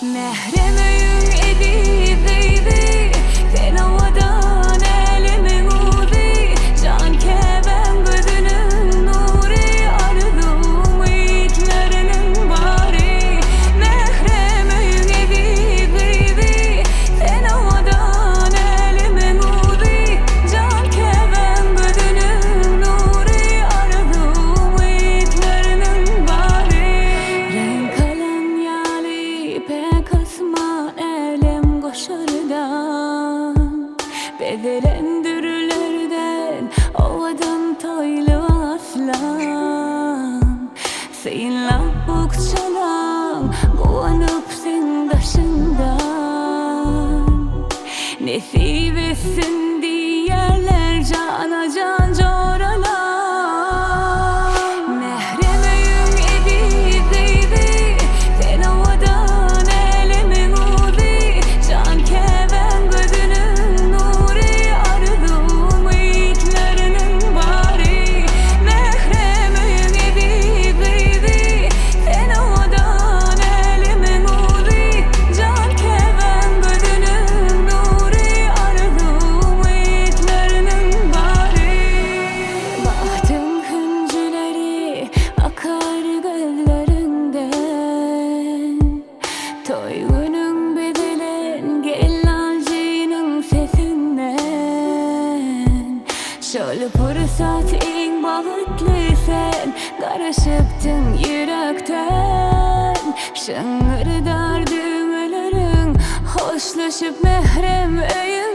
Mehrem öyün edi baby, sen havadan elimin uzi. Can keven gözünün nuri, arzum itlerinin bari. Mehrem öyün edi baby, sen havadan elimin uzi. Can keven gözünün nuri, arzum itlerinin bari. Renk alan yali pek asman elem koşardan, bedelendürlerden ovadan toylu aslan. Seninle bukçalan kuanıp sen taşından, nesip etsin diğerler cana can coralan. Mehrem öyün edi baby, sen havadan elimin uzi. Can keven gözünün nuri, arzum itlerinin bari. Mehrem öyün edi baby, sen havadan elimin uzi. Can keven gözünün nuri, arzum itlerinin bari. Bahtın hüncüleri akar gözlerinden, toygunun bedelen gellancının sesinden. Şöyle fırsat in bağıtlı sen, karışıktın yürekten. Şıngırdar düğmelerin, hoşlaşıp mehrem öyün